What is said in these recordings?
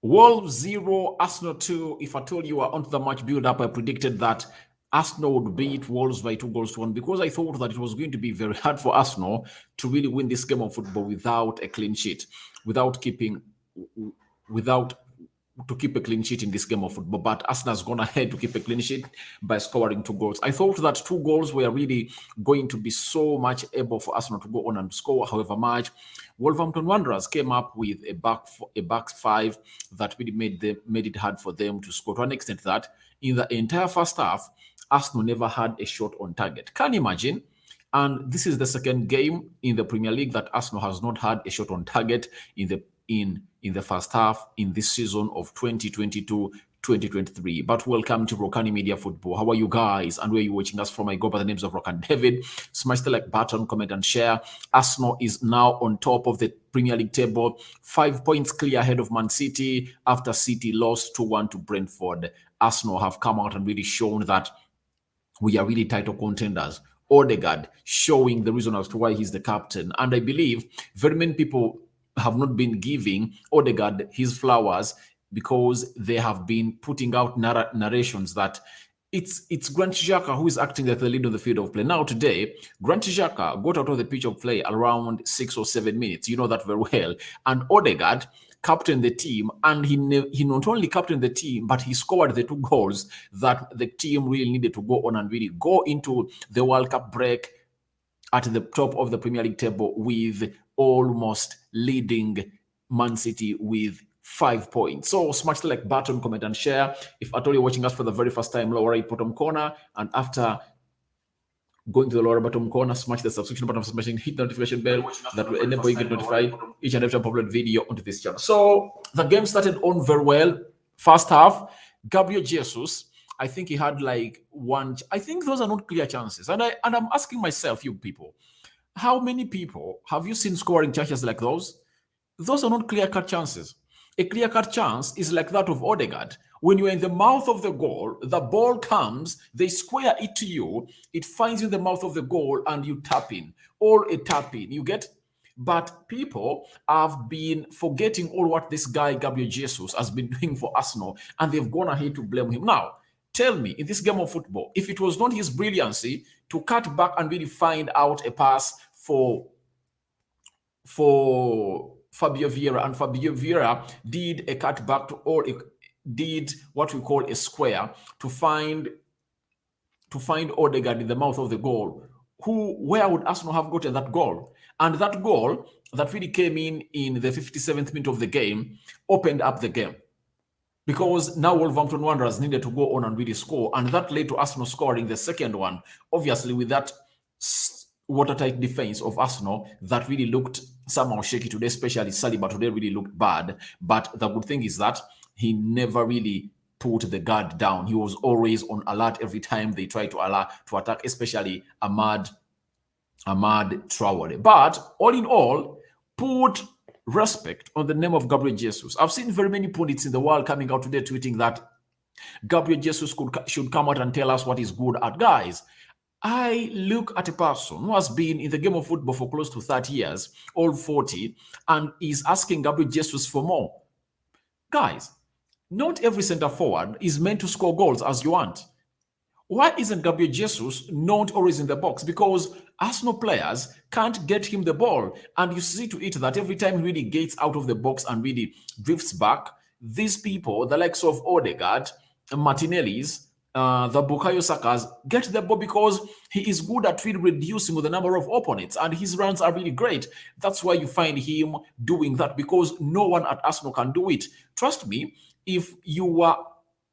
Wolves 0, Arsenal 2. If I told you onto the match build-up, I predicted that Arsenal would beat Wolves by 2-1 because I thought that it was going to be very hard for Arsenal to really win this game of football without a clean sheet, without to keep a clean sheet in this game of football. But Arsenal has gone ahead to keep a clean sheet by scoring 2 goals. I thought that 2 goals were really going to be so much able for Arsenal to go on and score however much. Wolverhampton Wanderers came up with a back five that really made it hard for them to score, to an extent that in the entire first half, Arsenal never had a shot on target. Can you imagine? And this is the second game in the Premier League that Arsenal has not had a shot on target in the first half in this season of 2022-2023. But welcome to Rokani Media Football. How are you guys? And where are you watching us from? I go by the names of Rock and David. Smash the like button, comment and share. Arsenal is now on top of the Premier League table, 5 points clear ahead of Man City after City lost 2-1 to Brentford. Arsenal have come out and really shown that we are really title contenders. Odegaard showing the reason as to why he's the captain. And I believe very many people have not been giving Odegaard his flowers because they have been putting out narrations that it's Grant Xhaka who is acting as the lead on the field of play. Now today, Grant Xhaka got out of the pitch of play around 6 or 7 minutes. You know that very well. And Odegaard captained the team, and he not only captained the team, but he scored the 2 goals that the team really needed to go on and really go into the World Cup break at the top of the Premier League table with almost leading Man City with 5 points. So smash the like button, comment and share. If at all you're watching us for the very first time, lower right bottom corner, and after going to the lower bottom corner, smash the subscription button, smashing hit the notification bell that will enable you to get notified each and every time I upload video onto this channel. So the game started on very well. First half, Gabriel Jesus, I think he had like one. I think those are not clear chances, and I'm asking myself, you people, how many people have you seen scoring chances like those? Those are not clear-cut chances. A clear-cut chance is like that of Odegaard. When you're in the mouth of the goal, the ball comes, they square it to you, it finds you in the mouth of the goal, and you tap in, or a tap in. You get? But people have been forgetting all what this guy, Gabriel Jesus, has been doing for Arsenal, and they've gone ahead to blame him. Now, tell me, in this game of football, if it was not his brilliancy to cut back and really find out a pass for Fabio Vieira, and Fabio Vieira did a cutback to, or did what we call a square to find Odegaard in the mouth of the goal. Where would Arsenal have gotten that goal? And that goal that really came in the 57th minute of the game opened up the game, because now Wolverhampton Wanderers needed to go on and really score, and that led to Arsenal scoring the second one. Obviously, with that watertight defense of Arsenal that really looked somehow shaky today, especially Saliba today really looked bad. But the good thing is that he never really put the guard down. He was always on alert every time they tried to attack, especially Ahmad Traore. But all in all, put respect on the name of Gabriel Jesus. I've seen very many pundits in the world coming out today tweeting that Gabriel Jesus should come out and tell us what he's good at. Guys, I look at a person who has been in the game of football for close to 30 years, all 40, and is asking Gabriel Jesus for more. Guys, not every center forward is meant to score goals as you want. Why isn't Gabriel Jesus not always in the box? Because Arsenal players can't get him the ball. And you see to it that every time he really gets out of the box and really drifts back, these people, the likes of Odegaard, Martinelli's, the Bukayo Sakas, get the ball because he is good at really reducing the number of opponents, and his runs are really great. That's why you find him doing that, because no one at Arsenal can do it. Trust me, if you are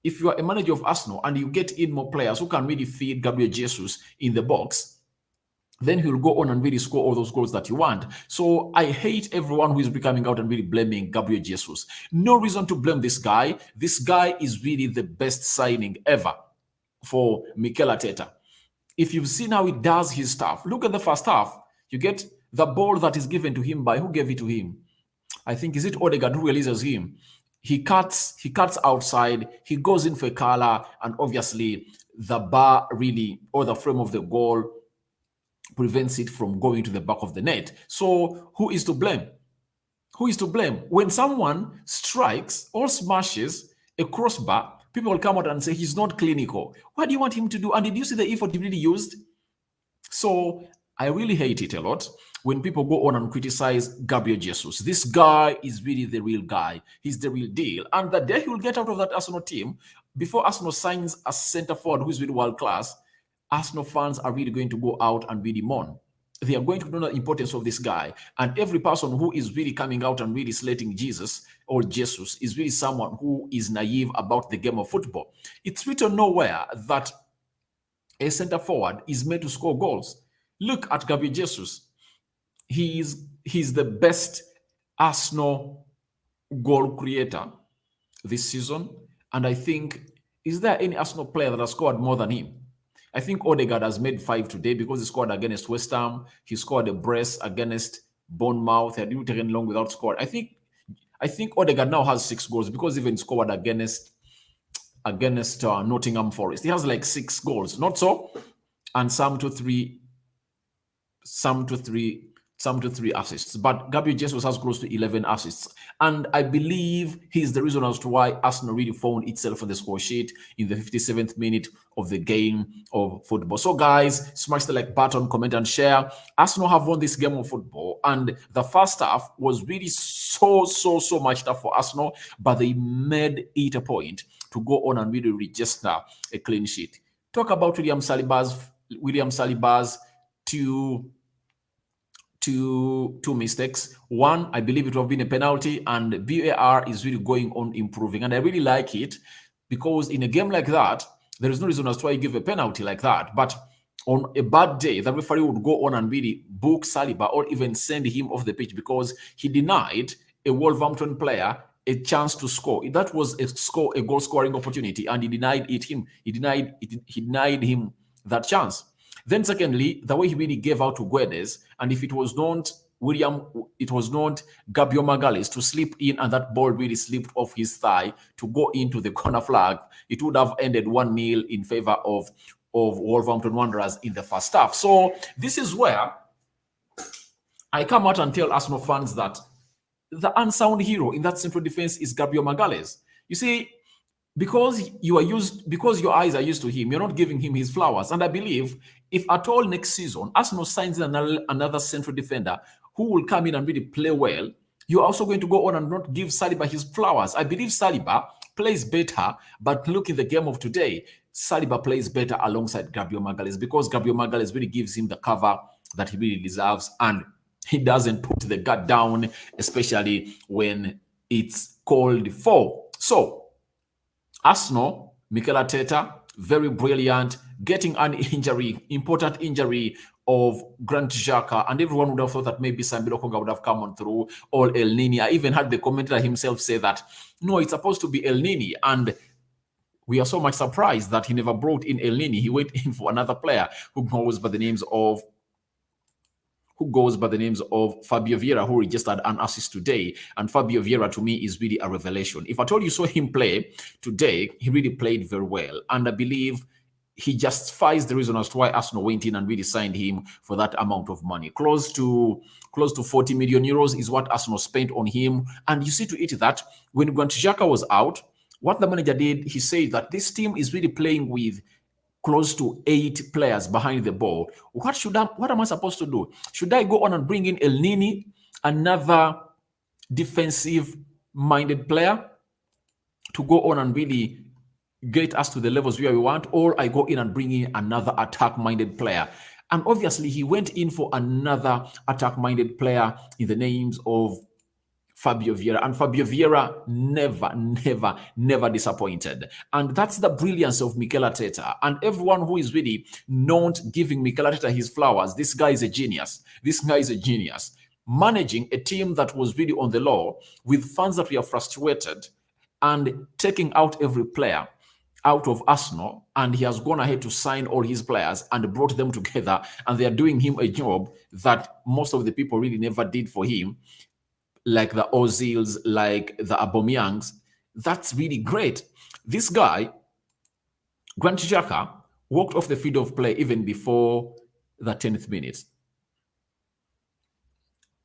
a manager of Arsenal and you get in more players who can really feed Gabriel Jesus in the box, then he'll go on and really score all those goals that you want. So I hate everyone who is coming out and really blaming Gabriel Jesus. No reason to blame this guy. This guy is really the best signing ever for Mikel Arteta. If you've seen how he does his stuff, look at the first half. You get the ball that is given to him by, who gave it to him? I think, is it Odegaard who releases him? He cuts outside, he goes in for a curler, and obviously the bar really, or the frame of the goal, prevents it from going to the back of the net. So who is to blame? Who is to blame? When someone strikes or smashes a crossbar, people will come out and say he's not clinical. What do you want him to do? And did you see the effort he really used? So I really hate it a lot when people go on and criticize Gabriel Jesus. This guy is really the real guy. He's the real deal. And the day he will get out of that Arsenal team, before Arsenal signs a centre forward who's really world class, Arsenal fans are really going to go out and really mourn. They are going to know the importance of this guy. And every person who is really coming out and really slating Jesus or Jesus is really someone who is naive about the game of football. It's written nowhere that a centre forward is made to score goals. Look at Gabriel Jesus. He's the best Arsenal goal creator this season. And I think, is there any Arsenal player that has scored more than him? I think Odegaard has made 5 today because he scored against West Ham. He scored a brace against Bournemouth. He didn't take any long without scoring. I think Odegaard now has 6 goals because he even scored against Nottingham Forest. He has like 6 goals, not so, and some to three assists. But Gabriel Jesus has close to 11 assists. And I believe he's the reason as to why Arsenal really found itself on the score sheet in the 57th minute of the game of football. So guys, smash the like button, comment and share. Arsenal have won this game of football. And the first half was really so much tough for Arsenal. But they made it a point to go on and really register a clean sheet. Talk about William Saliba's two mistakes. One, I believe it would have been a penalty, and VAR is really going on improving. And I really like it because in a game like that, there is no reason as to why you give a penalty like that. But on a bad day, the referee would go on and really book Saliba or even send him off the pitch because he denied a Wolverhampton player a chance to score. That was a goal scoring opportunity, and he denied him that chance. Then secondly, the way he really gave out to Guedes, and if it was not Gabriel Magalhaes to slip in and that ball really slipped off his thigh to go into the corner flag, it would have ended 1-0 in favor of Wolverhampton Wanderers in the first half. So this is where I come out and tell Arsenal fans that the unsound hero in that central defense is Gabriel Magalhaes. You see, because your eyes are used to him, you're not giving him his flowers. And I believe if at all next season Arsenal signs another central defender who will come in and really play well, you're also going to go on and not give Saliba his flowers. I believe Saliba plays better, but look in the game of today, Saliba plays better alongside Gabriel Magalhaes because Gabriel Magalhaes really gives him the cover that he really deserves, and he doesn't put the guard down, especially when it's called for. So Arsenal, Mikel Arteta, very brilliant, getting an important injury of Grant Xhaka, and everyone would have thought that maybe Sambi Lokonga would have come on through, or El Nini. I even had the commentator himself say that, no, it's supposed to be El Nini, and we are so much surprised that he never brought in El Nini. He went in for another player who goes by the names of Fabio Vieira, who registered an assist today. And Fabio Vieira, to me, is really a revelation. If I told you saw him play today, he really played very well. And I believe he justifies the reason as to why Arsenal went in and really signed him for that amount of money. Close to 40 million euros is what Arsenal spent on him. And you see to it that when Grant Xhaka was out, what the manager did, he said that this team is really playing with close to 8 players behind the ball. What am I supposed to do? Should I go on and bring in El Nini, another defensive-minded player, to go on and really get us to the levels where we want, or I go in and bring in another attack-minded player? And obviously, he went in for another attack-minded player in the names of Fabio Vieira, and Fabio Vieira never disappointed. And that's the brilliance of Mikel Arteta. And everyone who is really not giving Mikel Arteta his flowers, this guy is a genius. Managing a team that was really on the low, with fans that were frustrated, and taking out every player out of Arsenal, and he has gone ahead to sign all his players and brought them together, and they are doing him a job that most of the people really never did for him, like the Ozils, like the Aubameyangs. That's really great. This guy, Grant Xhaka, walked off the field of play even before the 10th minute.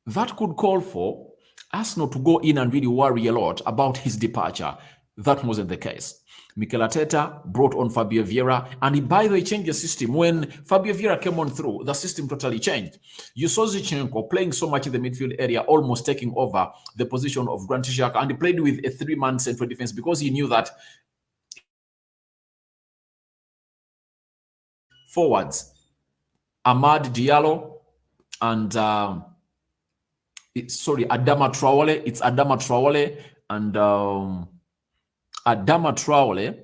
That could call for Arsenal to go in and really worry a lot about his departure. That wasn't the case. Mikel Arteta brought on Fabio Vieira, and he, by the way, changed the system. When Fabio Vieira came on through, the system totally changed. You saw Zinchenko playing so much in the midfield area, almost taking over the position of Granit Xhaka, and he played with a three-man central defense because he knew that forwards, Amad Diallo and Adama Traore. It's Adama Traore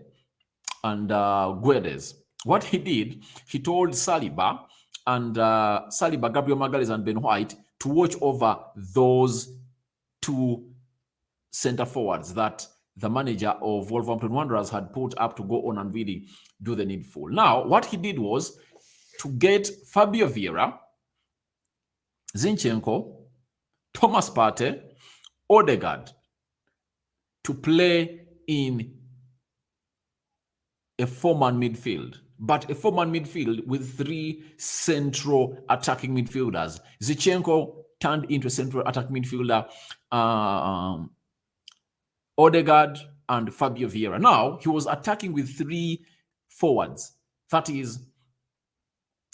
and Guedes. What he did, he told Saliba and Gabriel Magalhaes and Ben White to watch over those two center forwards that the manager of Wolverhampton Wanderers had put up to go on and really do the needful. Now, what he did was to get Fabio Vieira, Zinchenko, Thomas Partey, Odegaard to play in a four-man midfield, but a four-man midfield with three central attacking midfielders. Zinchenko turned into a central attacking midfielder, Odegaard and Fabio Vieira. Now, he was attacking with three forwards. That is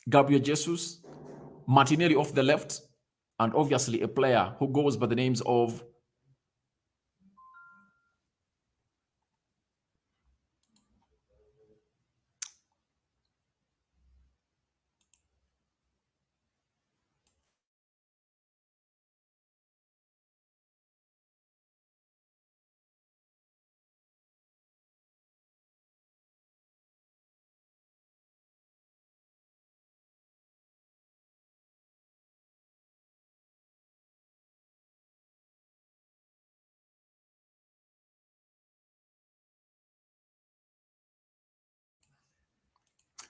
Gabriel Jesus, Martinelli off the left, and obviously a player who goes by the names of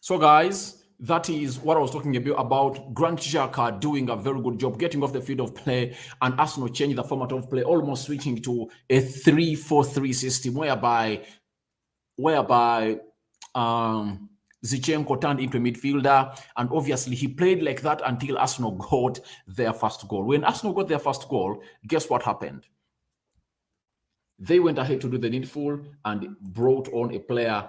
So, guys, that is what I was talking about. Granit Xhaka doing a very good job getting off the field of play, and Arsenal changing the format of play, almost switching to a 3-4-3 system whereby Zinchenko turned into a midfielder, and obviously he played like that until Arsenal got their first goal. When Arsenal got their first goal, guess what happened? They went ahead to do the needful and brought on a player.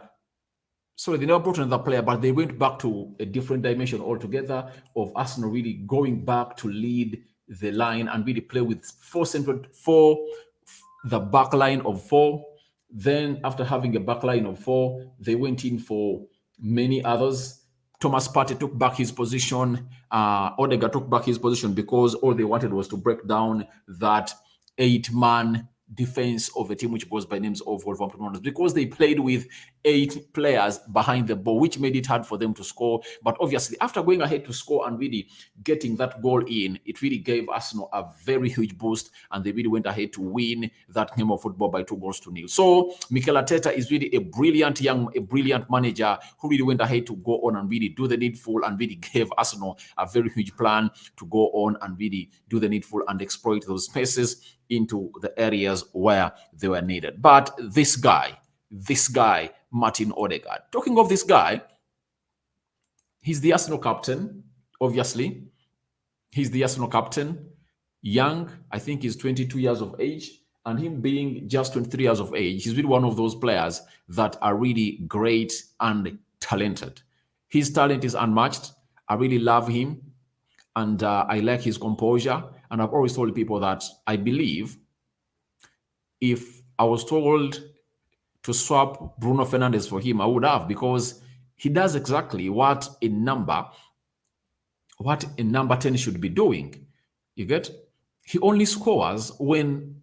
Sorry, they never brought another player, but they went back to a different dimension altogether of Arsenal really going back to lead the line and really play with the back line of four. Then after having a back line of four, they went in for many others. Thomas Partey took back his position. Odegaard took back his position because all they wanted was to break down that 8-man defense of a team which goes by names of Wolverhampton Wanderers, because they played with 8 players behind the ball, which made it hard for them to score. But obviously, after going ahead to score and really getting that goal in, it really gave Arsenal a very huge boost, and they really went ahead to win that game of football by 2-0. So Mikel Arteta is really a brilliant manager who really went ahead to go on and really do the needful and really gave Arsenal a very huge plan to go on and really do the needful and exploit those spaces into the areas where they were needed. But this guy, Martin Odegaard, talking of this guy, he's the Arsenal captain, obviously. He's the Arsenal captain. Young, I think he's 22 years of age. And him being just 23 years of age, he's really one of those players that are really great and talented. His talent is unmatched. I really love him. And I like his composure. And I've always told people that I believe if I was told to swap Bruno Fernandes for him, I would have, because he does exactly what a number 10 should be doing. You get? He only scores when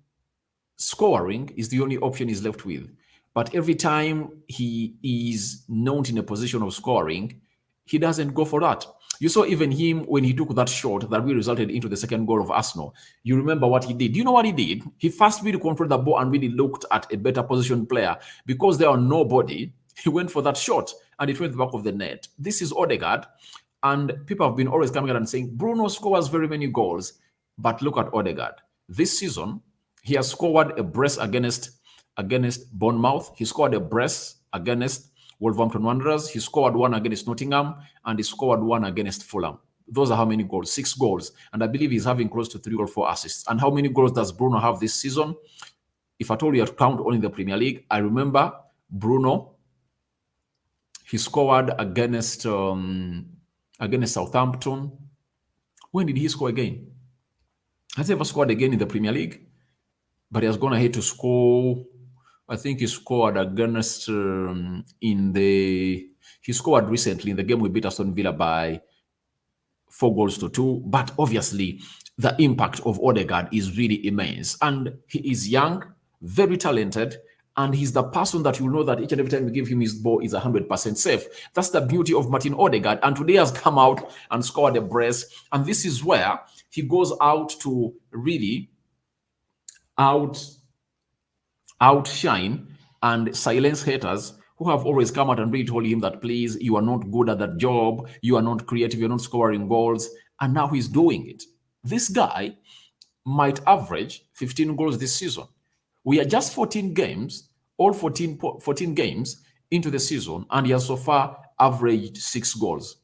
scoring is the only option he's left with. But every time he is not in a position of scoring, he doesn't go for that. You saw even him when he took that shot that really resulted into the second goal of Arsenal. You remember what he did. Do you know what he did? He first really controlled the ball and really looked at a better positioned player. Because there was nobody, he went for that shot and it went the back of the net. This is Odegaard. And people have been always coming out and saying, Bruno scores very many goals. But look at Odegaard. This season, he has scored a brace against Bournemouth. He scored a brace against Wolverhampton Wanderers. He scored one against Nottingham, and he scored one against Fulham. Those are how many goals? 6 goals. And I believe he's having close to 3 or 4 assists. And how many goals does Bruno have this season? If I told you to count only the Premier League, I remember Bruno, he scored against Southampton. When did he score again? Has he ever scored again in the Premier League? But he has gone ahead to score. I think he scored against he scored recently in the game we beat Aston Villa by 4-2. But obviously, the impact of Odegaard is really immense. And he is young, very talented, and he's the person that you know that each and every time you give him his ball is 100% safe. That's the beauty of Martin Odegaard. And today has come out and scored a brace. And this is where he goes out to really outshine and silence haters who have always come out and really told him that, please, you are not good at that job, you are not creative, you're not scoring goals, and now he's doing it. This guy might average 15 goals this season. We are just 14 games, all 14 games into the season, and he has so far averaged 6 goals.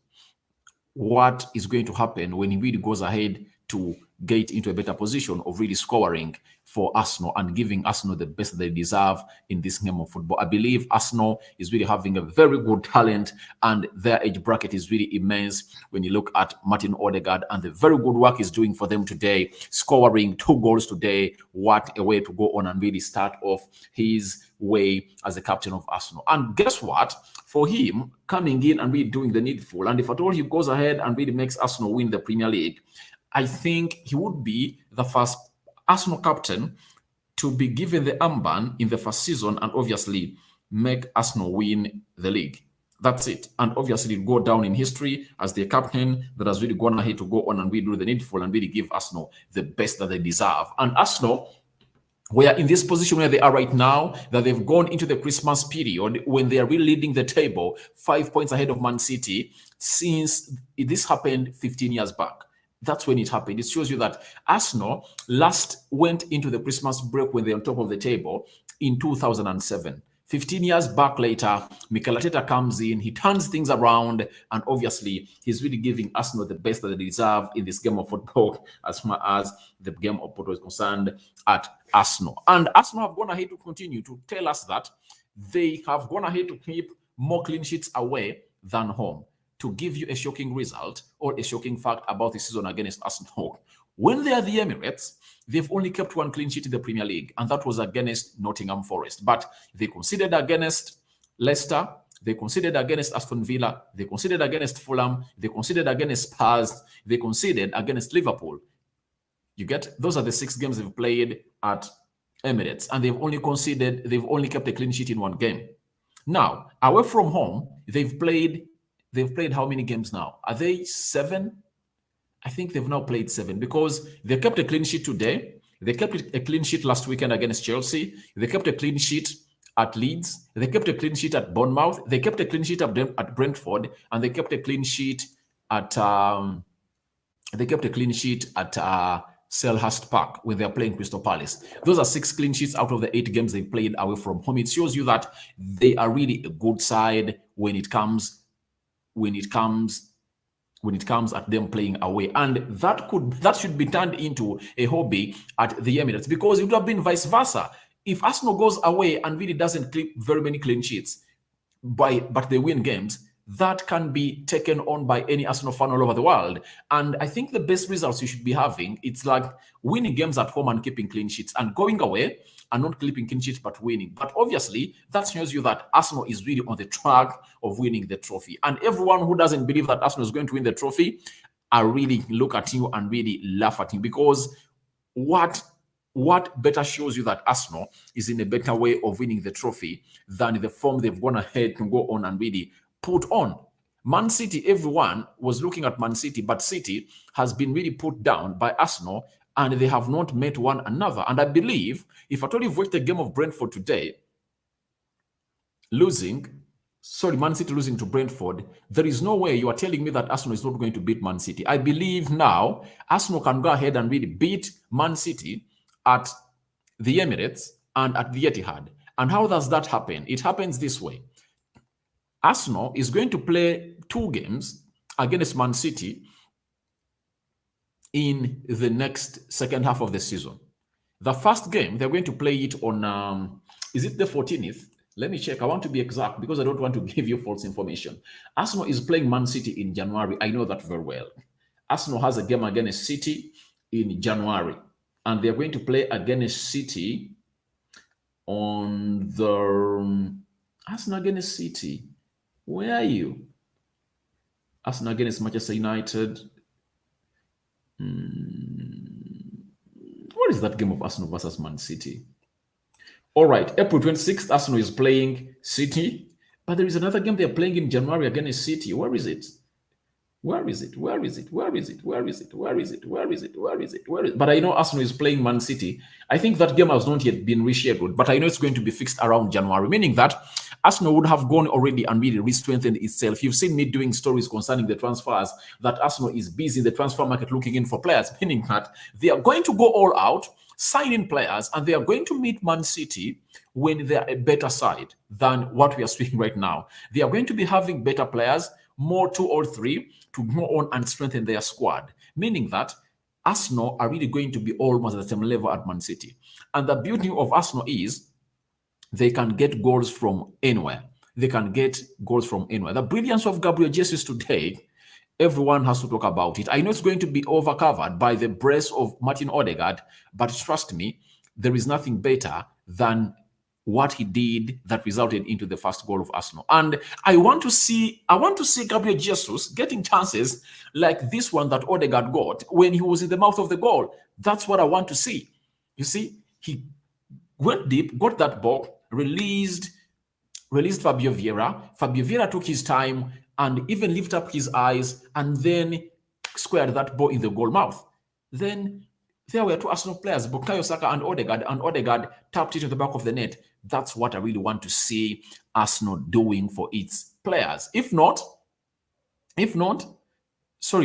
What is going to happen when he really goes ahead to get into a better position of really scoring for Arsenal and giving Arsenal the best they deserve in this game of football? I believe Arsenal is really having a very good talent, and their age bracket is really immense when you look at Martin Odegaard and the very good work he's doing for them today, scoring 2 goals today. What a way to go on and really start off his way as the captain of Arsenal. And guess what? For him, coming in and really doing the needful, and if at all he goes ahead and really makes Arsenal win the Premier League, I think he would be the first Arsenal captain to be given the armband in the first season and obviously make Arsenal win the league. That's it. And obviously go down in history as the captain that has really gone ahead to go on and really do the needful and really give Arsenal the best that they deserve. And Arsenal, we are in this position where they are right now, that they've gone into the Christmas period when they are really leading the table 5 points ahead of Man City since this happened 15 years back. That's when it happened. It shows you that Arsenal last went into the Christmas break when they're on top of the table in 2007. 15 years back later, Mikel Arteta comes in, he turns things around, and obviously he's really giving Arsenal the best that they deserve in this game of football as far as the game of football is concerned at Arsenal. And Arsenal have gone ahead to continue to tell us that they have gone ahead to keep more clean sheets away than home. To give you a shocking result or a shocking fact about the season against Arsenal, when they are the Emirates, they've only kept 1 clean sheet in the Premier League, and that was against Nottingham Forest. But they conceded against Leicester, they conceded against Aston Villa, they conceded against Fulham, they conceded against Spurs, they conceded against Liverpool. You get? Those are the 6 games they've played at Emirates, and they've only kept a clean sheet in 1 game. Now, away from home, they've played how many games now? Are they 7? I think they've now played 7 because they kept a clean sheet today. They kept a clean sheet last weekend against Chelsea. They kept a clean sheet at Leeds. They kept a clean sheet at Bournemouth. They kept a clean sheet at Brentford, and they kept a clean sheet at Selhurst Park when they are playing Crystal Palace. Those are 6 clean sheets out of the 8 games they played away from home. It shows you that they are really a good side when it comes at them playing away. And that should be turned into a hobby at the Emirates, because it would have been vice versa. If Arsenal goes away and really doesn't keep very many clean sheets, but they win games, that can be taken on by any Arsenal fan all over the world. And I think the best results you should be having, it's like winning games at home and keeping clean sheets, and going away and not keeping clean sheets but winning. But obviously, that shows you that Arsenal is really on the track of winning the trophy. And everyone who doesn't believe that Arsenal is going to win the trophy, I really look at you and really laugh at you, because what better shows you that Arsenal is in a better way of winning the trophy than the form they've gone ahead to go on and really put on. Man City, everyone was looking at Man City, but City has been really put down by Arsenal, and they have not met one another. And I believe, if at all you've watched the game of Brentford today, Man City losing to Brentford, there is no way you are telling me that Arsenal is not going to beat Man City. I believe now Arsenal can go ahead and really beat Man City at the Emirates and at the Etihad. And how does that happen? It happens this way. Arsenal is going to play 2 games against Man City in the next second half of the season. The first game, they're going to play it on, is it the 14th? Let me check. I want to be exact because I don't want to give you false information. Arsenal is playing Man City in January. I know that very well. Arsenal has a game against City in January, and they're going to play against City on the Arsenal against City. Where are you? Arsenal against Manchester United. What is that game of Arsenal versus Man City? All right, April 26th, Arsenal is playing City, but there is another game they're playing in January against City. Where is it? Where is it? Where is it? Where is it? Where is it? Where is it? Where is it? Where is it? Where is it? But I know Arsenal is playing Man City. I think that game has not yet been rescheduled, but I know it's going to be fixed around January, meaning that Arsenal would have gone already and really re-strengthened itself. You've seen me doing stories concerning the transfers, that Arsenal is busy in the transfer market looking in for players, meaning that they are going to go all out, sign in players, and they are going to meet Man City when they're a better side than what we are seeing right now. They are going to be having better players, more 2 or 3, to go on and strengthen their squad, meaning that Arsenal are really going to be almost at the same level at Man City. And the beauty of Arsenal is they can get goals from anywhere. They can get goals from anywhere. The brilliance of Gabriel Jesus today, everyone has to talk about it. I know it's going to be overcovered by the brace of Martin Odegaard, but trust me, there is nothing better than what he did that resulted into the first goal of Arsenal. And I want to see Gabriel Jesus getting chances like this one that Odegaard got when he was in the mouth of the goal. That's what I want to see. You see, he went deep, got that ball, released Fabio Vieira. Fabio Vieira took his time and even lifted up his eyes and then squared that ball in the goal mouth. Then there were 2 Arsenal players, Bukayo Saka and Odegaard tapped it to the back of the net. That's what I really want to see Arsenal doing for its players. If not,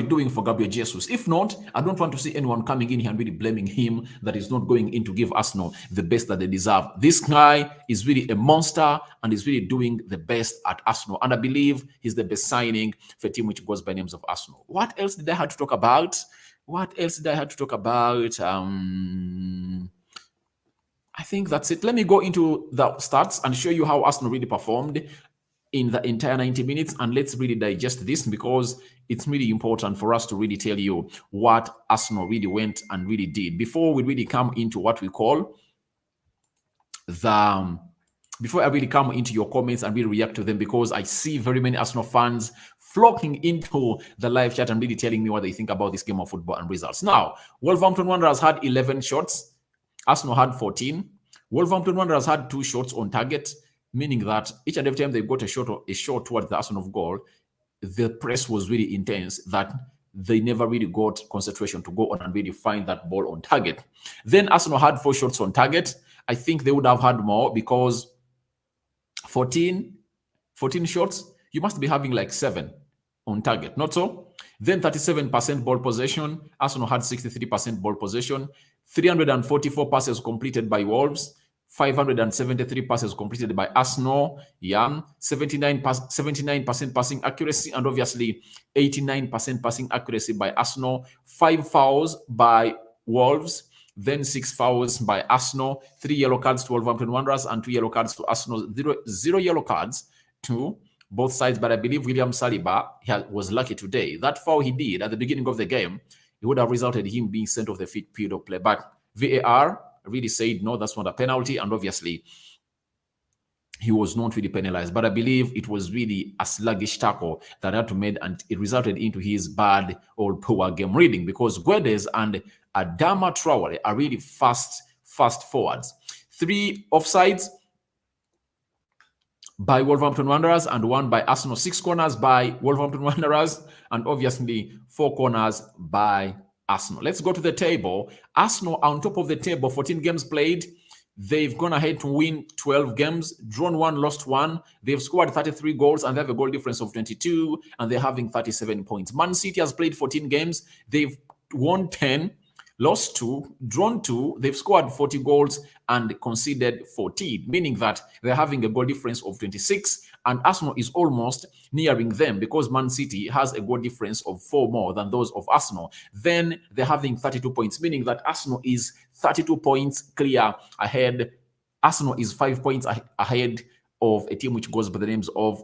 doing for Gabriel Jesus. If not, I don't want to see anyone coming in here and really blaming him that is not going in to give Arsenal the best that they deserve. This guy is really a monster and is really doing the best at Arsenal. And I believe he's the best signing for a team which goes by names of Arsenal. What else did I have to talk about? I think that's it. Let me go into the stats and show you how Arsenal really performed in the entire 90 minutes. And let's really digest this because it's really important for us to really tell you what Arsenal really went and really did before we really come into what we call before I really come into your comments and really react to them, because I see very many Arsenal fans flocking into the live chat and really telling me what they think about this game of football and results. Now, Wolverhampton Wanderers had 11 shots. Arsenal had 14. Wolverhampton Wanderers had 2 shots on target, meaning that each and every time they got a shot towards the Arsenal goal, the press was really intense that they never really got concentration to go on and really find that ball on target. Then Arsenal had 4 shots on target. I think they would have had more because 14 shots, you must be having like 7 on target, not so? Then 37% ball possession. Arsenal had 63% ball possession. 344 passes completed by Wolves. 573 passes completed by Arsenal. 79% passing accuracy, and obviously 89% passing accuracy by Arsenal. 5 fouls by Wolves. Then 6 fouls by Arsenal. 3 yellow cards to Wolverhampton Wanderers and 2 yellow cards to Arsenal. 0 yellow cards to both sides. But I believe William Saliba was lucky today. That foul he did at the beginning of the game, it would have resulted in him being sent off the field of play. But VAR really said, no, that's not a penalty. And obviously, he was not really penalized. But I believe it was really a sluggish tackle that had to made, and it resulted into his bad or poor game reading, because Guedes and Adama Traore are really fast forwards. 3 offsides by Wolverhampton Wanderers and 1 by Arsenal. 6 corners by Wolverhampton Wanderers and obviously 4 corners by Arsenal. Let's go to the table. Arsenal on top of the table, 14 games played. They've gone ahead to win 12 games, drawn 1, lost 1. They've scored 33 goals and they have a goal difference of 22 and they're having 37 points. Man City has played 14 games. They've won 10 lost 2, drawn 2. They've scored 40 goals and conceded 14, meaning that they're having a goal difference of 26. And Arsenal is almost nearing them because Man City has a goal difference of 4 more than those of Arsenal. Then they're having 32 points, meaning that Arsenal is 32 points clear ahead. Arsenal is 5 points ahead of a team which goes by the names of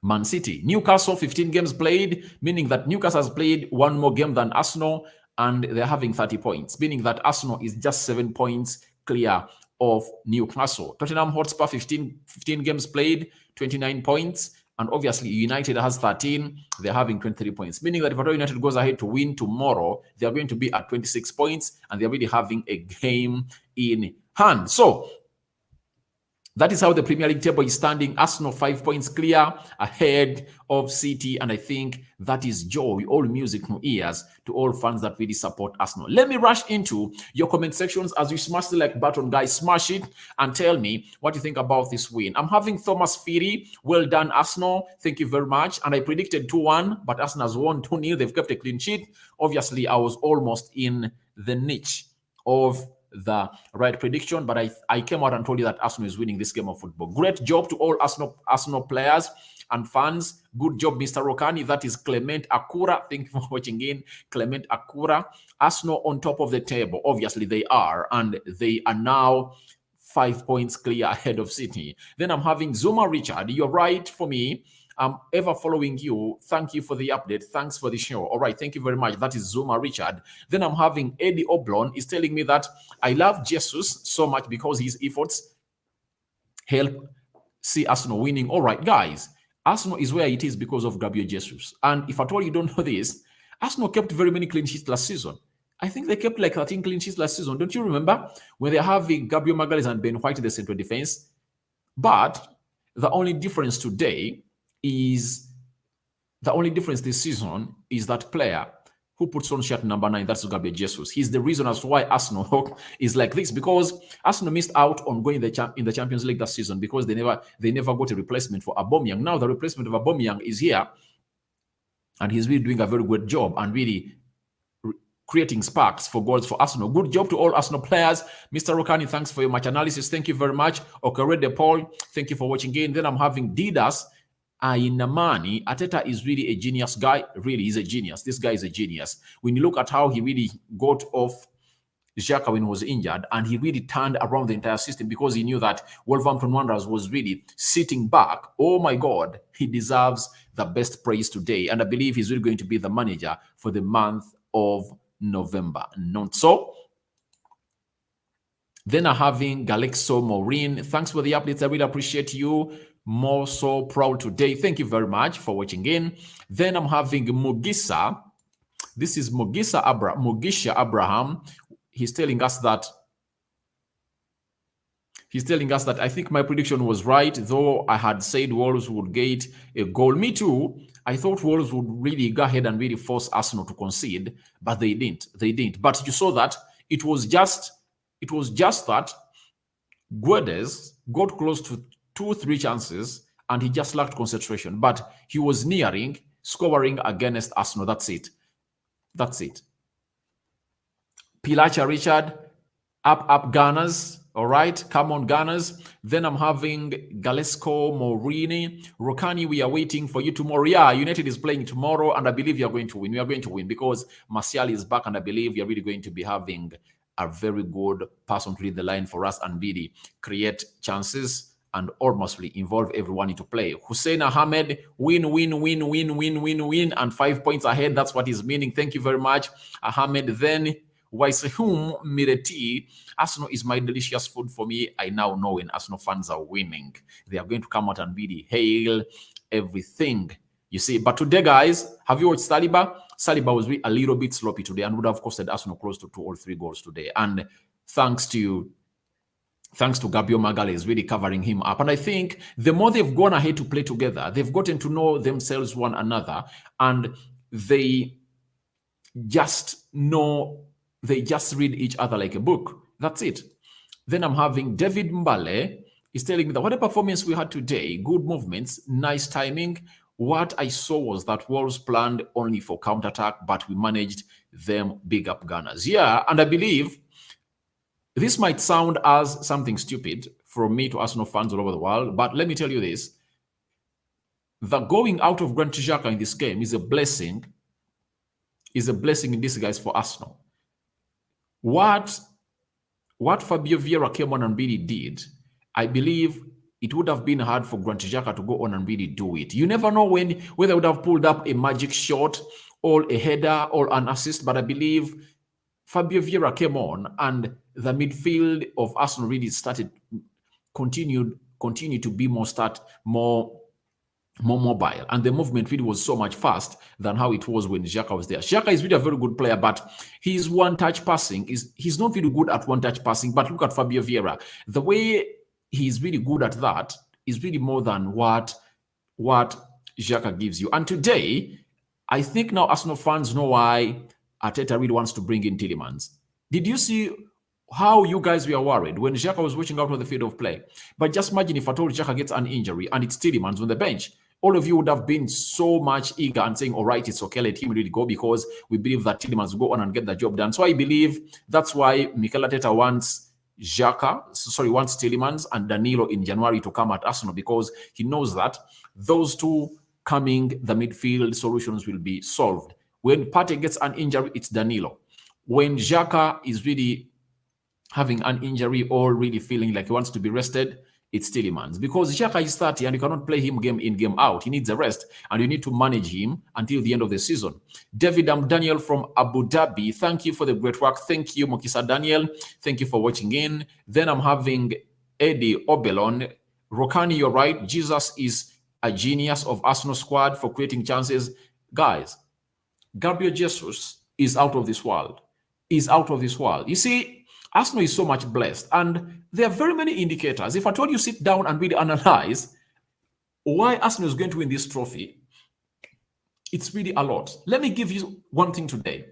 Man City. Newcastle, 15 games played, meaning that Newcastle has played 1 more game than Arsenal, and they're having 30 points, meaning that Arsenal is just 7 points clear of Newcastle. Tottenham Hotspur, 15 games played, 29 points. And obviously, United has 13. They're having 23 points, meaning that if United goes ahead to win tomorrow, they're going to be at 26 points, and they're already having a game in hand. So that is how the Premier League table is standing. Arsenal 5 points clear ahead of City, and I think that is joy, all music no ears to all fans that really support Arsenal. Let me rush into your comment sections as you smash the like button, guys. Smash it and tell me what you think about this win. I'm having Thomas Feary. Well done, Arsenal. Thank you very much. And I predicted 2-1, but Arsenal has won 2-0. They've kept a clean sheet. Obviously, I was almost in the niche of the right prediction, but I came out and told you that Arsenal is winning this game of football. Great job to all Arsenal players and fans. Good job, Mr. Rokani. That is Clement Akura. Thank you for watching in. Clement Akura. Arsenal on top of the table. Obviously, they are, and they are now 5 points clear ahead of City. Then I'm having Zuma Richard. You're right for me. I'm ever following you. Thank you for the update. Thanks for the show. All right. Thank you very much. That is Zuma Richard. Then I'm having Eddie Oblon is telling me that I love Jesus so much because his efforts help see Arsenal winning. All right, guys. Arsenal is where it is because of Gabriel Jesus. And if at all you don't know this, Arsenal kept very many clean sheets last season. I think they kept like 13 clean sheets last season. Don't you remember when they're having Gabriel Magalhaes and Ben White in the central defense? But the only difference today is this season is that player who puts on shirt number 9, that's Gabriel Jesus. He's the reason as to why Arsenal is like this, because Arsenal missed out on going in the Champions League that season because they never got a replacement for Aubameyang. Now the replacement of Aubameyang is here, and he's really doing a very good job and really creating sparks for goals for Arsenal. Good job to all Arsenal players. Mr. Rokani, thanks for your match analysis. Thank you very much. Okerede Paul, thank you for watching again. Then I'm having Didas Ainamani. Arteta is really a genius guy. Really, he's a genius. This guy is a genius. When you look at how he really got off Xhaka when he was injured, and he really turned around the entire system because he knew that Wolverhampton Wanderers was really sitting back. Oh my God, he deserves the best praise today. And I believe he's really going to be the manager for the month of November. Not so. Then I'm having Galexo Maureen. Thanks for the updates. I really appreciate you. More so proud today. Thank you very much for watching in. Then I'm having Mugisa. This is Mugisha Abraham. He's telling us that I think my prediction was right, though I had said Wolves would get a goal. Me too. I thought Wolves would really go ahead and really force Arsenal to concede, but they didn't. But you saw that it was just that Guedes got close to 2-3 chances and he just lacked concentration, but he was nearing scoring against Arsenal. That's it. Pilacha Richard, up Gunners. All right, come on Gunners. Then I'm having Galesco Morini. Rokani, we are waiting for you tomorrow. Yeah, United is playing tomorrow, and I believe you are going to win. We are going to win because Martial is back, and I believe we are really going to be having a very good person to lead the line for us and really create chances and almost involve everyone into play. Hussein Ahmed, win, and 5 points ahead. That's what he's meaning. Thank you very much, Ahmed. Then Waisehum Mireti, Arsenal is my delicious food for me. I now know when Arsenal fans are winning, they are going to come out and really hail everything. You see, but today, guys, have you watched Saliba? Saliba was a little bit sloppy today and would have costed Arsenal close to 2 or 3 goals today. And thanks to Gabriel Magalhaes really covering him up. And I think the more they've gone ahead to play together, they've gotten to know themselves one another, and they just read each other like a book. That's it. Then I'm having David Mbale is telling me that what a performance we had today. Good movements, nice timing. What I saw was that Wolves planned only for counterattack, but we managed them big up Gunners. Yeah, and I believe this might sound as something stupid from me to Arsenal fans all over the world, but let me tell you this. The going out of Granit Xhaka in this game is a blessing in disguise for Arsenal. What Fabio Vieira came on and really did, I believe it would have been hard for Granit Xhaka to go on and really do it. You never know whether they would have pulled up a magic shot or a header or an assist, but I believe Fabio Vieira came on and the midfield of Arsenal really continued to be more mobile, and the movement really was so much fast than how it was when Xhaka was there. Xhaka is really a very good player, but his one-touch passing he's not really good at one-touch passing. But look at Fabio Vieira. The way he's really good at that is really more than what Xhaka gives you. And today, I think now Arsenal fans know why Arteta really wants to bring in Tielemans. Did you see how you guys were worried when Xhaka was watching out on the field of play? But just imagine if I told Xhaka gets an injury and it's Tielemans on the bench. All of you would have been so much eager and saying, all right, it's okay, let him really go, because we believe that Tielemans will go on and get the job done. So I believe that's why Mikel Arteta wants Tielemans and Danilo in January to come at Arsenal, because he knows that those two coming, the midfield solutions will be solved. When Partey gets an injury, it's Danilo. When Xhaka is really having an injury or really feeling like he wants to be rested, it's Tielemans. Because Xhaka is 30 and you cannot play him game in, game out. He needs a rest and you need to manage him until the end of the season. David Daniel from Abu Dhabi, thank you for the great work. Thank you, Mokisa Daniel. Thank you for watching in. Then I'm having Eddie Obelon. Rokani, you're right. Jesus is a genius of Arsenal squad for creating chances. Guys, Gabriel Jesus is out of this world. You see, Arsenal is so much blessed, and there are very many indicators. If I told you sit down and really analyze why Arsenal is going to win this trophy, it's really a lot. Let me give you one thing today.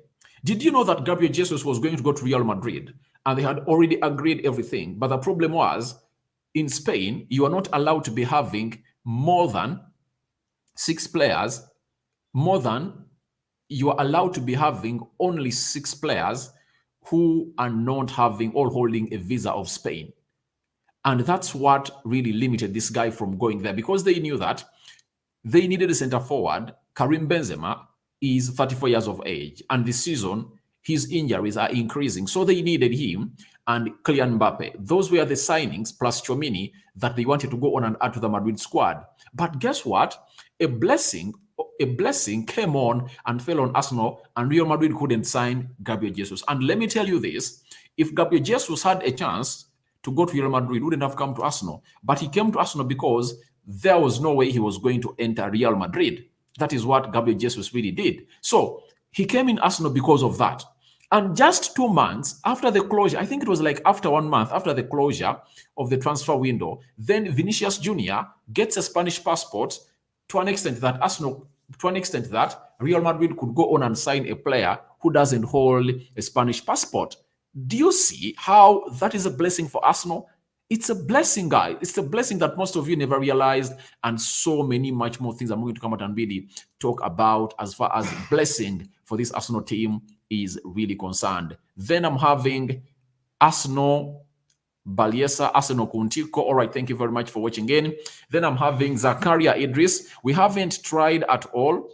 Did you know that Gabriel Jesus was going to go to Real Madrid and they had already agreed everything? But the problem was, in Spain, you are not allowed to be having more than 6 players, you are allowed to be having only 6 players who are not having or holding a visa of Spain. And that's what really limited this guy from going there, because they knew that they needed a center forward. Karim Benzema is 34 years of age, and this season his injuries are increasing. So they needed him and Kylian Mbappe. Those were the signings, plus Tchouameni, that they wanted to go on and add to the Madrid squad. But guess what? A blessing came on and fell on Arsenal, and Real Madrid couldn't sign Gabriel Jesus. And let me tell you this, if Gabriel Jesus had a chance to go to Real Madrid, he wouldn't have come to Arsenal. But he came to Arsenal because there was no way he was going to enter Real Madrid. That is what Gabriel Jesus really did. So he came in Arsenal because of that. And just 2 months after the closure, I think it was like after 1 month after the closure of the transfer window, then Vinicius Jr. gets a Spanish passport to an extent that Real Madrid could go on and sign a player who doesn't hold a Spanish passport. Do you see how that is a blessing for Arsenal? It's a blessing, guys. It's a blessing that most of you never realized, and so many much more things I'm going to come out and really talk about as far as blessing for this Arsenal team is really concerned. Then I'm having Arsenal Baliesa, Arsenal Kuntiko. All right, thank you very much for watching in. Then I'm having Zakaria Idris. We haven't tried at all.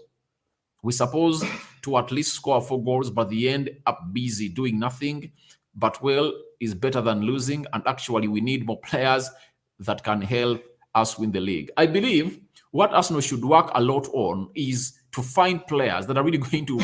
We're supposed to at least score 4 goals, but they end up busy doing nothing. But well is better than losing, and actually we need more players that can help us win the league. I believe what Arsenal should work a lot on is to find players that are really going to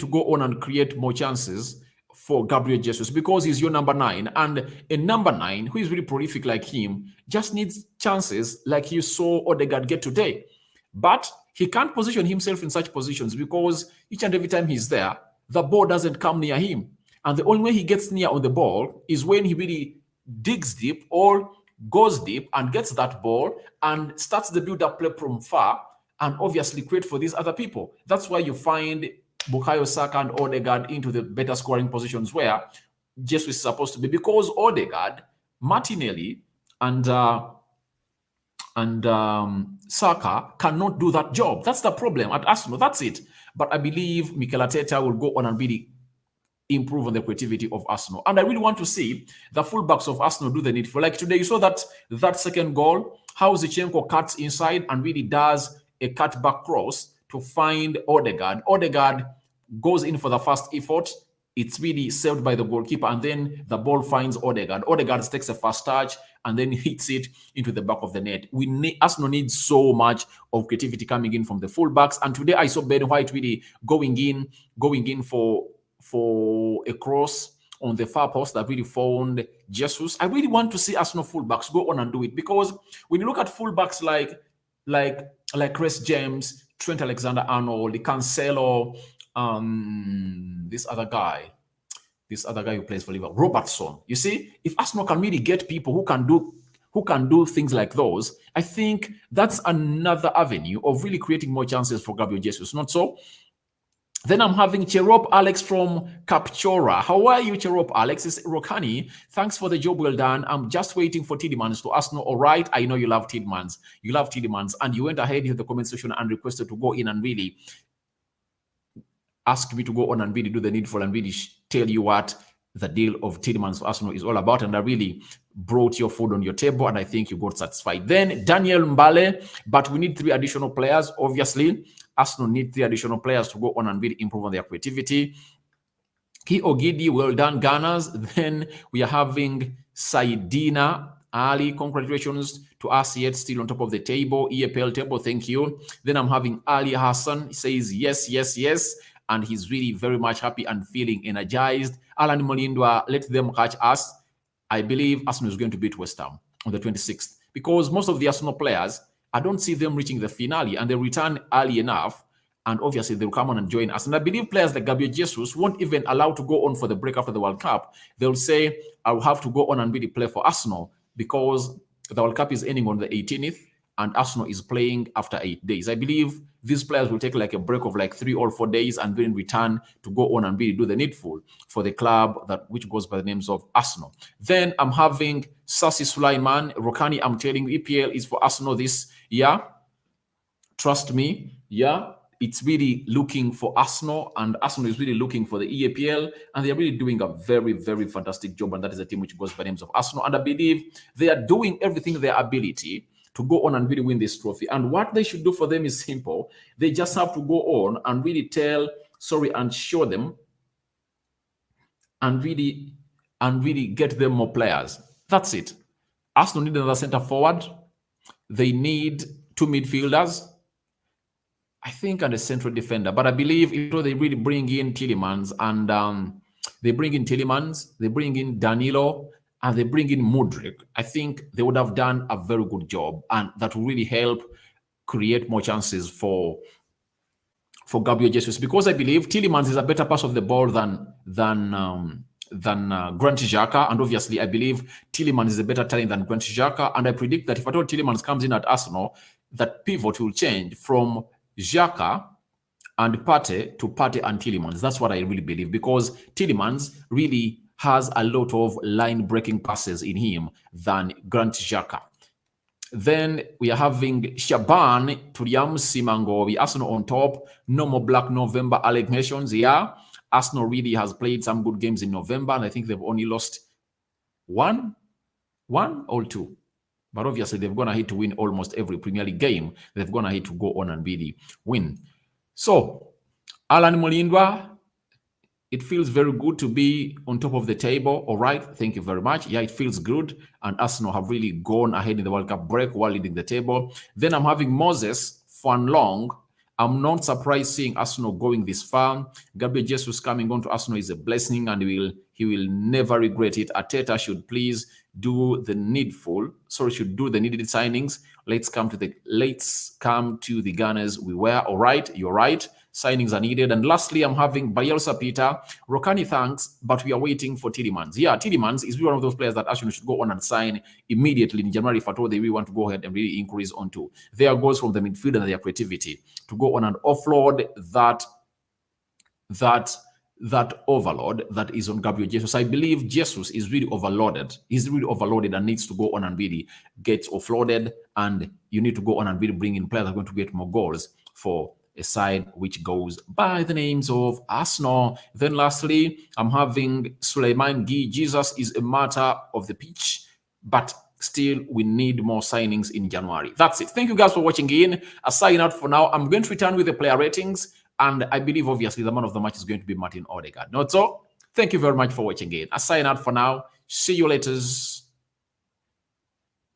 go on and create more chances for Gabriel Jesus, because he's your number 9, and a number 9 who is really prolific like him just needs chances like you saw Odegaard get today. But he can't position himself in such positions because each and every time he's there, the ball doesn't come near him. And the only way he gets near on the ball is when he really digs deep or goes deep and gets that ball and starts the build-up play from far and obviously create for these other people. That's why you find Bukayo Saka and Odegaard into the better scoring positions where Jesus is supposed to be, because Odegaard, Martinelli, and and Saka cannot do that job. That's the problem at Arsenal. That's it. But I believe Mikel Arteta will go on and really improve on the creativity of Arsenal. And I really want to see the fullbacks of Arsenal do the needful. Like today, you saw that second goal, how Zinchenko cuts inside and really does a cutback cross to find Odegaard. Odegaard goes in for the first effort. It's really saved by the goalkeeper, and then the ball finds Odegaard. Odegaard takes a first touch and then hits it into the back of the net. Arsenal needs so much of creativity coming in from the fullbacks. And today I saw Ben White really going in for a cross on the far post that really found Jesus. I really want to see Arsenal fullbacks go on and do it, because when you look at fullbacks like Chris James, Trent Alexander-Arnold, Cancelo, this other guy who plays for Liverpool, Robertson. You see, if Arsenal can really get people who can do things like those, I think that's another avenue of really creating more chances for Gabriel Jesus. Not so? Then I'm having Cherop Alex from Kapchora. How are you, Cherop Alex? It's Rokani. Thanks for the job well done. I'm just waiting for Tielemans to Arsenal. All right. I know you love Tielemans. You love Tielemans. And you went ahead in the comment section and requested to go in and really ask me to go on and really do the needful and really tell you what the deal of Tielemans for Arsenal is all about. And I really brought your food on your table, and I think you got satisfied. Then Daniel Mbale, but we need 3 additional players. Obviously, Arsenal need 3 additional players to go on and really improve on their creativity. Ki Ogidi, well done, Gunners. Then we are having Saidina Ali. Congratulations to us yet still on top of the table, EPL table. Thank you. Then I'm having Ali Hassan. He says yes, yes, yes. And he's really very much happy and feeling energized. Alan Molindwa, let them catch us. I believe Arsenal is going to beat West Ham on the 26th, because most of the Arsenal players, I don't see them reaching the finale, and they return early enough, and obviously they'll come on and join us. And I believe players like Gabriel Jesus won't even allow to go on for the break after the World Cup. They'll say, I'll have to go on and really play for Arsenal, because the World Cup is ending on the 18th, and Arsenal is playing after 8 days. I believe these players will take like a break of like 3 or 4 days and then return to go on and really do the needful for the club which goes by the names of Arsenal. Then I'm having Sasi Sulaiman. Rokani, I'm telling you, EPL is for Arsenal this year. Trust me. Yeah, it's really looking for Arsenal, and Arsenal is really looking for the EPL, and they're really doing a very, very fantastic job, and that is a team which goes by the names of Arsenal. And I believe they are doing everything in their ability to go on and really win this trophy. And what they should do for them is simple. They just have to go on and really and show them and really get them more players. That's it. Arsenal need another center forward. They need 2 midfielders, I think, and a central defender. But I believe if they really bring in Tielemans, and they bring in Danilo, and they bring in Mudryk, I think they would have done a very good job, and that will really help create more chances for Gabriel Jesus, because I believe Tielemans is a better pass of the ball than Granit Xhaka, and obviously I believe Tielemans is a better talent than Granit Xhaka, and I predict that if at all Tielemans comes in at Arsenal, that pivot will change from Xhaka and Partey to Partey and Tielemans. That's what I really believe, because Tielemans really has a lot of line-breaking passes in him than Granit Xhaka. Then we are having Shaban, Turiam, Simango, Arsenal on top. No more Black November allegations. Yeah, Arsenal really has played some good games in November, and I think they've only lost one or 2. But obviously, they've gone ahead to win almost every Premier League game. They've gone ahead to go on and really win. So, Alan Molindwa, it feels very good to be on top of the table. All right. Thank you very much. Yeah, it feels good. And Arsenal have really gone ahead in the World Cup break while leading the table. Then I'm having Moses Fanlong. I'm not surprised seeing Arsenal going this far. Gabriel Jesus coming on to Arsenal is a blessing, and he will never regret it. Arteta should please do the needful. Should do the needed signings. Let's come to the Gunners. We were all right. You're right. Signings are needed. And lastly, I'm having Bielsa Peter. Rokani, thanks, but we are waiting for Tielemans. Yeah, Tielemans is one of those players that Arsenal should go on and sign immediately in January if at all they really want to go ahead and really increase onto their goals from the midfield and their creativity to go on and offload that overload that is on Gabriel Jesus. I believe Jesus is really overloaded. He's really overloaded and needs to go on and really get offloaded. And you need to go on and really bring in players that are going to get more goals for a side which goes by the names of Arsenal. Then lastly, I'm having Suleiman Guy. Jesus is a matter of the pitch, but still we need more signings in January. That's it. Thank you guys for watching in. I sign out for now. I'm going to return with the player ratings, and I believe obviously the man of the match is going to be Martin Odegaard. Not so? Thank you very much for watching in. I sign out for now. See you later.